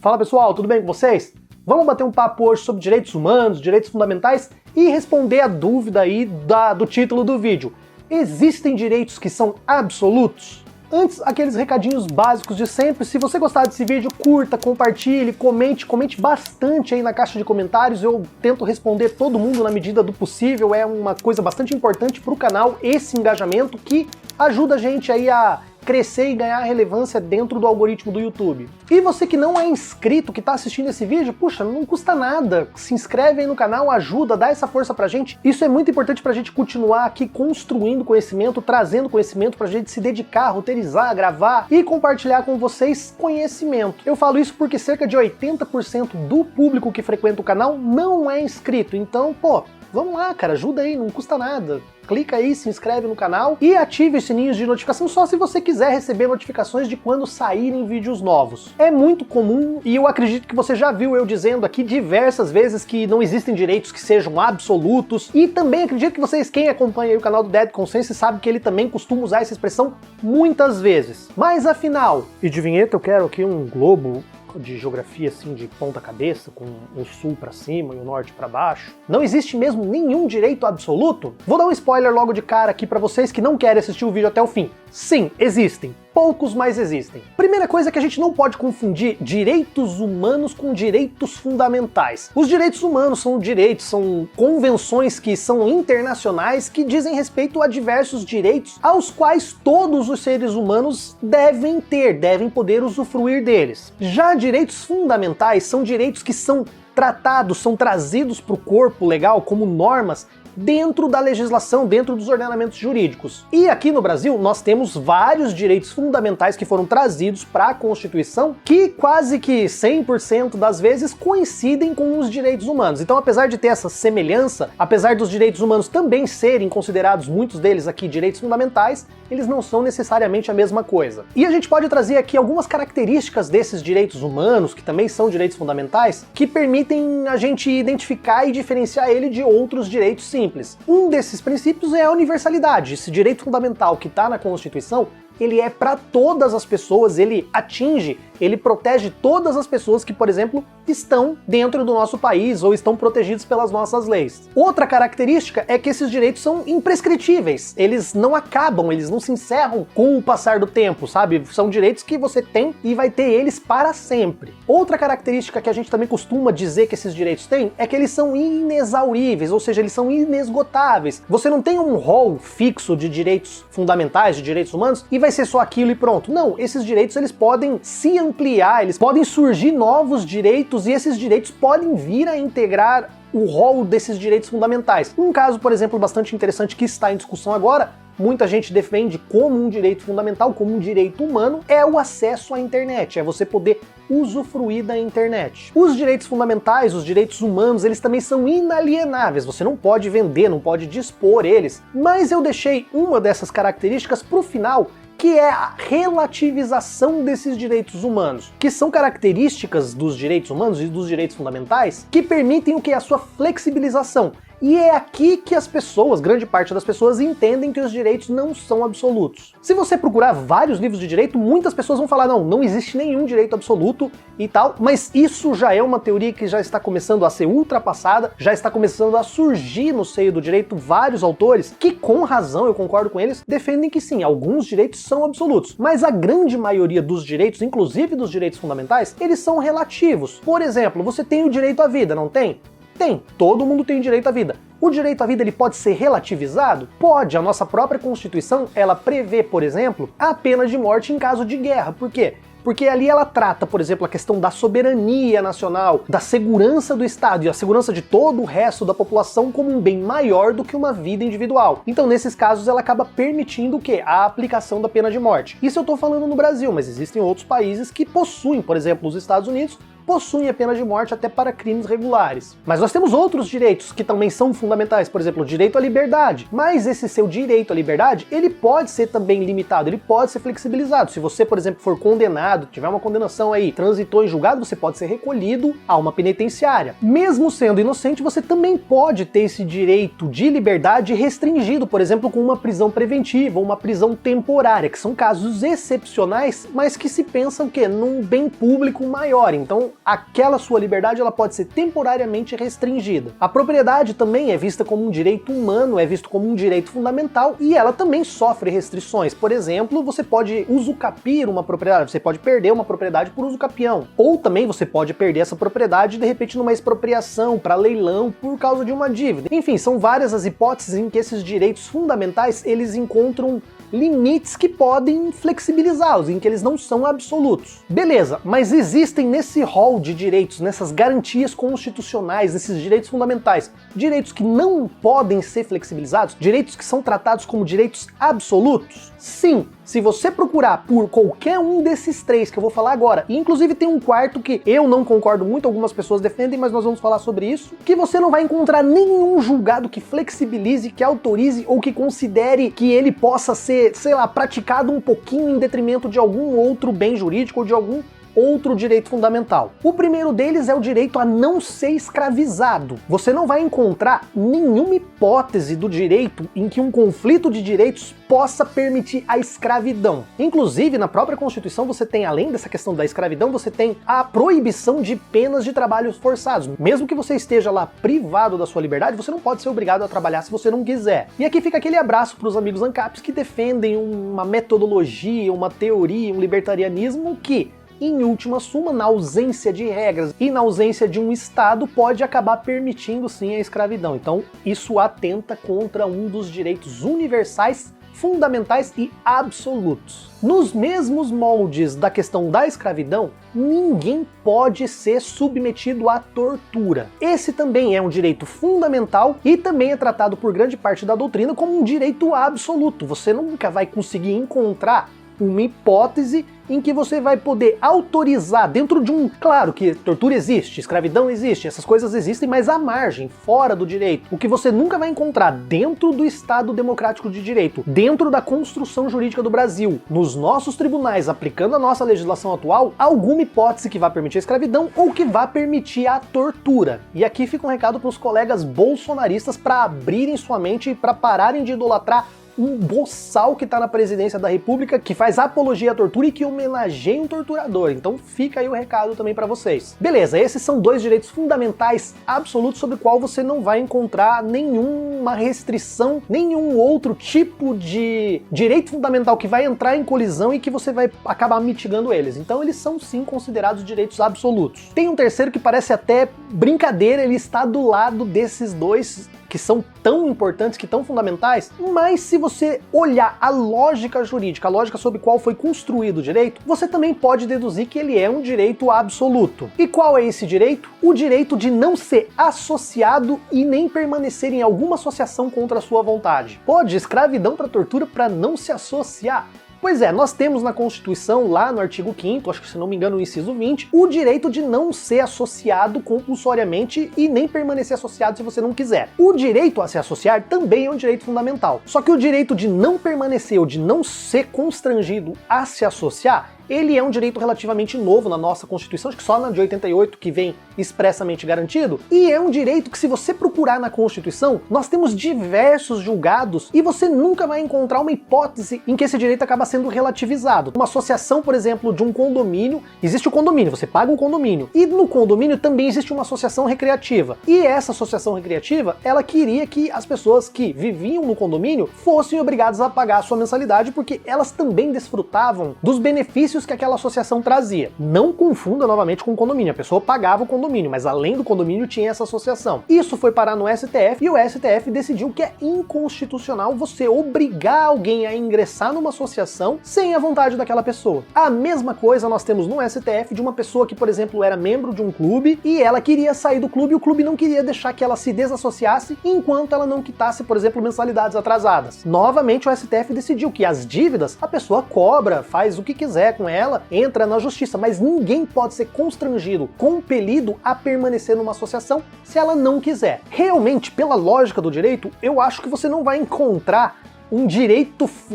Fala pessoal, tudo bem com vocês? Vamos bater um papo hoje sobre direitos humanos, direitos fundamentais e responder a dúvida aí do título do vídeo. Existem direitos que são absolutos? Antes, aqueles recadinhos básicos de sempre. Se você gostar desse vídeo, curta, compartilhe, comente bastante aí na caixa de comentários. Eu tento responder todo mundo na medida do possível. É uma coisa bastante importante para o canal, esse engajamento que ajuda a gente aí a crescer e ganhar relevância dentro do algoritmo do YouTube. E você que não é inscrito, que está assistindo esse vídeo, puxa, não custa nada. Se inscreve aí no canal, ajuda, dá essa força pra gente. Isso é muito importante pra gente continuar aqui construindo conhecimento, trazendo conhecimento pra gente se dedicar, roteirizar, gravar e compartilhar com vocês conhecimento. Eu falo isso porque cerca de 80% do público que frequenta o canal não é inscrito. Então, pô, vamos lá, cara, ajuda aí, não custa nada. Clica aí, se inscreve no canal e ative os sininhos de notificação só se você quiser receber notificações de quando saírem vídeos novos. É muito comum e eu acredito que você já viu eu dizendo aqui diversas vezes que não existem direitos que sejam absolutos, e também acredito que vocês, quem acompanha aí o canal do Dead Conscience, sabe que ele também costuma usar essa expressão muitas vezes. Mas afinal, e de vinheta eu quero aqui um globo de geografia assim de ponta cabeça, com o sul para cima e o norte para baixo. Não existe mesmo nenhum direito absoluto? Vou dar um spoiler logo de cara aqui para vocês que não querem assistir o vídeo até o fim. Sim, existem. Poucos, mas existem. Primeira coisa é que a gente não pode confundir direitos humanos com direitos fundamentais. Os direitos humanos são direitos, são convenções que são internacionais que dizem respeito a diversos direitos aos quais todos os seres humanos devem ter, devem poder usufruir deles. Já direitos fundamentais são direitos que são tratados, são trazidos para o corpo legal como normas dentro da legislação, dentro dos ordenamentos jurídicos. E aqui no Brasil nós temos vários direitos fundamentais que foram trazidos para a Constituição que quase que 100% das vezes coincidem com os direitos humanos. Então, apesar de ter essa semelhança, apesar dos direitos humanos também serem considerados, muitos deles aqui, direitos fundamentais, eles não são necessariamente a mesma coisa. E a gente pode trazer aqui algumas características desses direitos humanos, que também são direitos fundamentais, que permitem a gente identificar e diferenciar ele de outros direitos simples. Um desses princípios é a universalidade. Esse direito fundamental que está na Constituição, ele é para todas as pessoas, ele atinge, ele protege todas as pessoas que, por exemplo, estão dentro do nosso país ou estão protegidos pelas nossas leis. Outra característica é que esses direitos são imprescritíveis, eles não acabam, eles não se encerram com o passar do tempo, sabe? São direitos que você tem e vai ter eles para sempre. Outra característica que a gente também costuma dizer que esses direitos têm é que eles são inexauríveis, ou seja, eles são inesgotáveis. Você não tem um rol fixo de direitos fundamentais, de direitos humanos, e vai ser só aquilo e pronto. Não, esses direitos eles podem se ampliar, eles podem surgir novos direitos e esses direitos podem vir a integrar o rol desses direitos fundamentais. Um caso, por exemplo, bastante interessante que está em discussão agora, muita gente defende como um direito fundamental, como um direito humano, é o acesso à internet, é você poder usufruir da internet. Os direitos fundamentais, os direitos humanos, eles também são inalienáveis, você não pode vender, não pode dispor eles, mas eu deixei uma dessas características para o final, que é a relativização desses direitos humanos, que são características dos direitos humanos e dos direitos fundamentais que permitem o que? A sua flexibilização. E é aqui que as pessoas, grande parte das pessoas, entendem que os direitos não são absolutos. Se você procurar vários livros de direito, muitas pessoas vão falar, não existe nenhum direito absoluto e tal, mas isso já é uma teoria que já está começando a ser ultrapassada, já está começando a surgir no seio do direito vários autores que, com razão, eu concordo com eles, defendem que sim, alguns direitos são absolutos, mas a grande maioria dos direitos, inclusive dos direitos fundamentais, eles são relativos. Por exemplo, você tem o direito à vida, não tem? Tem, todo mundo tem direito à vida. O direito à vida ele pode ser relativizado? Pode, a nossa própria Constituição, ela prevê, por exemplo, a pena de morte em caso de guerra. Por quê? Porque ali ela trata, por exemplo, a questão da soberania nacional, da segurança do Estado e a segurança de todo o resto da população como um bem maior do que uma vida individual. Então, nesses casos, ela acaba permitindo o quê? A aplicação da pena de morte. Isso eu tô falando no Brasil, mas existem outros países que possuem, por exemplo, os Estados Unidos, possuem a pena de morte até para crimes regulares. Mas nós temos outros direitos que também são fundamentais, por exemplo, o direito à liberdade. Mas esse seu direito à liberdade, ele pode ser também limitado, ele pode ser flexibilizado. Se você, por exemplo, for condenado, tiver uma condenação aí, transitou em julgado, você pode ser recolhido a uma penitenciária. Mesmo sendo inocente, você também pode ter esse direito de liberdade restringido, por exemplo, com uma prisão preventiva ou uma prisão temporária, que são casos excepcionais, mas que se pensa o quê? Num bem público maior. Então, aquela sua liberdade ela pode ser temporariamente restringida. A propriedade também é vista como um direito humano, é visto como um direito fundamental e ela também sofre restrições. Por exemplo, você pode usucapir uma propriedade, você pode perder uma propriedade por uso capião. Ou também você pode perder essa propriedade de repente numa expropriação, para leilão, por causa de uma dívida. Enfim, são várias as hipóteses em que esses direitos fundamentais eles encontram limites que podem flexibilizá-los, em que eles não são absolutos. Beleza, mas existem nesse rol de direitos, nessas garantias constitucionais, nesses direitos fundamentais, direitos que não podem ser flexibilizados, direitos que são tratados como direitos absolutos? Sim, se você procurar por qualquer um desses três que eu vou falar agora, e inclusive tem um quarto que eu não concordo muito, algumas pessoas defendem, mas nós vamos falar sobre isso, que você não vai encontrar nenhum julgado que flexibilize, que autorize ou que considere que ele possa ser, sei lá, praticado um pouquinho em detrimento de algum outro bem jurídico ou de algum outro direito fundamental. O primeiro deles é o direito a não ser escravizado. Você não vai encontrar nenhuma hipótese do direito em que um conflito de direitos possa permitir a escravidão. Inclusive, na própria Constituição você tem, além dessa questão da escravidão, você tem a proibição de penas de trabalhos forçados. Mesmo que você esteja lá privado da sua liberdade, você não pode ser obrigado a trabalhar se você não quiser. E aqui fica aquele abraço para os amigos ANCAPs que defendem uma metodologia, uma teoria, um libertarianismo que, em última suma, na ausência de regras e na ausência de um Estado, pode acabar permitindo sim a escravidão. Então, isso atenta contra um dos direitos universais, fundamentais e absolutos. Nos mesmos moldes da questão da escravidão, ninguém pode ser submetido à tortura. Esse também é um direito fundamental e também é tratado por grande parte da doutrina como um direito absoluto. Você nunca vai conseguir encontrar uma hipótese em que você vai poder autorizar dentro de um... Claro que tortura existe, escravidão existe, essas coisas existem, mas à margem, fora do direito. O que você nunca vai encontrar dentro do Estado Democrático de Direito, dentro da construção jurídica do Brasil, nos nossos tribunais, aplicando a nossa legislação atual, alguma hipótese que vá permitir a escravidão ou que vá permitir a tortura. E aqui fica um recado para os colegas bolsonaristas para abrirem sua mente e para pararem de idolatrar um boçal que tá na presidência da República, que faz apologia à tortura e que homenageia um torturador. Então fica aí o recado também pra vocês. Beleza, esses são dois direitos fundamentais absolutos sobre o qual você não vai encontrar nenhuma restrição, nenhum outro tipo de direito fundamental que vai entrar em colisão e que você vai acabar mitigando eles. Então eles são sim considerados direitos absolutos. Tem um terceiro que parece até brincadeira, ele está do lado desses dois que são tão importantes, que tão fundamentais, mas se você olhar a lógica jurídica, a lógica sobre qual foi construído o direito, você também pode deduzir que ele é um direito absoluto. E qual é esse direito? O direito de não ser associado e nem permanecer em alguma associação contra a sua vontade. Pô, de escravidão para tortura para não se associar. Pois é, nós temos na Constituição, lá no artigo 5º, acho que se não me engano no inciso 20, o direito de não ser associado compulsoriamente e nem permanecer associado se você não quiser. O direito a se associar também é um direito fundamental. Só que o direito de não permanecer ou de não ser constrangido a se associar, ele é um direito relativamente novo na nossa Constituição, acho que só na de 88 que vem expressamente garantido, e é um direito que, se você procurar na Constituição, nós temos diversos julgados e você nunca vai encontrar uma hipótese em que esse direito acaba sendo relativizado. Uma associação, por exemplo, de um condomínio, existe o condomínio, você paga um condomínio, e no condomínio também existe uma associação recreativa, e essa associação recreativa, ela queria que as pessoas que viviam no condomínio fossem obrigadas a pagar a sua mensalidade, porque elas também desfrutavam dos benefícios que aquela associação trazia. Não confunda novamente com o condomínio, a pessoa pagava o condomínio, mas além do condomínio tinha essa associação. Isso foi parar no STF e o STF decidiu que é inconstitucional você obrigar alguém a ingressar numa associação sem a vontade daquela pessoa. A mesma coisa nós temos no STF de uma pessoa que, por exemplo, era membro de um clube e ela queria sair do clube e o clube não queria deixar que ela se desassociasse enquanto ela não quitasse, por exemplo, mensalidades atrasadas. Novamente o STF decidiu que as dívidas a pessoa cobra, faz o que quiser com ela, entra na justiça, mas ninguém pode ser constrangido, compelido a permanecer numa associação se ela não quiser. Realmente, pela lógica do direito, eu acho que você não vai encontrar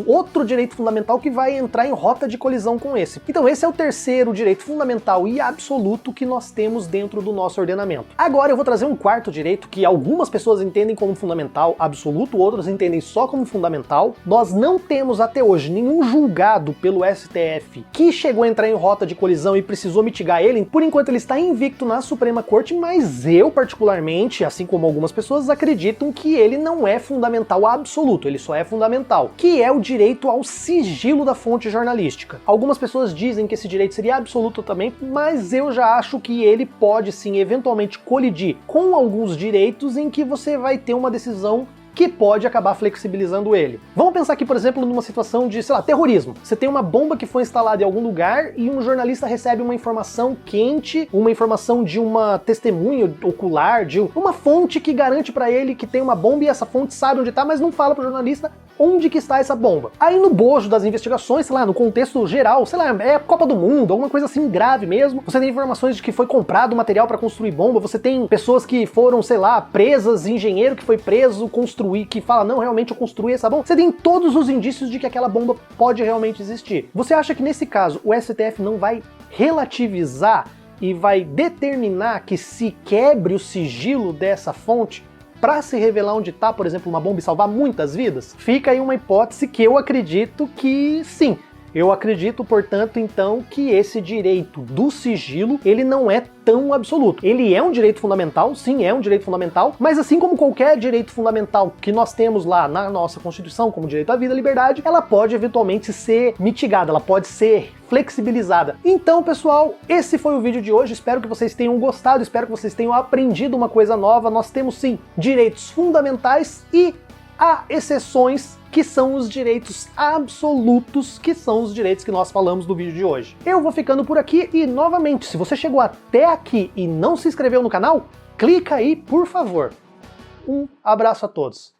outro direito fundamental que vai entrar em rota de colisão com esse. Então esse é o terceiro direito fundamental e absoluto que nós temos dentro do nosso ordenamento. Agora eu vou trazer um quarto direito que algumas pessoas entendem como fundamental absoluto, outras entendem só como fundamental. Nós não temos até hoje nenhum julgado pelo STF que chegou a entrar em rota de colisão e precisou mitigar ele. Por enquanto ele está invicto na Suprema Corte, mas eu particularmente, assim como algumas pessoas, acreditam que ele não é fundamental absoluto, ele só é fundamental, que é o direito ao sigilo da fonte jornalística. Algumas pessoas dizem que esse direito seria absoluto também, mas eu já acho que ele pode sim eventualmente colidir com alguns direitos em que você vai ter uma decisão que pode acabar flexibilizando ele. Vamos pensar aqui, por exemplo, numa situação de, sei lá, terrorismo. Você tem uma bomba que foi instalada em algum lugar e um jornalista recebe uma informação quente, uma informação de uma testemunha ocular, de uma fonte que garante pra ele que tem uma bomba e essa fonte sabe onde tá, mas não fala pro jornalista onde que está essa bomba. Aí no bojo das investigações, sei lá, no contexto geral, sei lá, é a Copa do Mundo, alguma coisa assim grave mesmo, você tem informações de que foi comprado material para construir bomba, você tem pessoas que foram, sei lá, presas, engenheiro que foi preso, que fala, não, realmente eu construí essa bomba. Você tem todos os indícios de que aquela bomba pode realmente existir. Você acha que nesse caso o STF não vai relativizar e vai determinar que se quebre o sigilo dessa fonte para se revelar onde está, por exemplo, uma bomba e salvar muitas vidas? Fica aí uma hipótese que eu acredito que sim. Eu acredito, portanto, então, que esse direito do sigilo, ele não é tão absoluto. Ele é um direito fundamental, sim, é um direito fundamental, mas assim como qualquer direito fundamental que nós temos lá na nossa Constituição, como direito à vida e liberdade, ela pode eventualmente ser mitigada, ela pode ser flexibilizada. Então, pessoal, esse foi o vídeo de hoje. Espero que vocês tenham gostado, espero que vocês tenham aprendido uma coisa nova. Nós temos, sim, direitos fundamentais e há exceções que são os direitos absolutos, que são os direitos que nós falamos no vídeo de hoje. Eu vou ficando por aqui e, novamente, se você chegou até aqui e não se inscreveu no canal, clica aí, por favor. Um abraço a todos.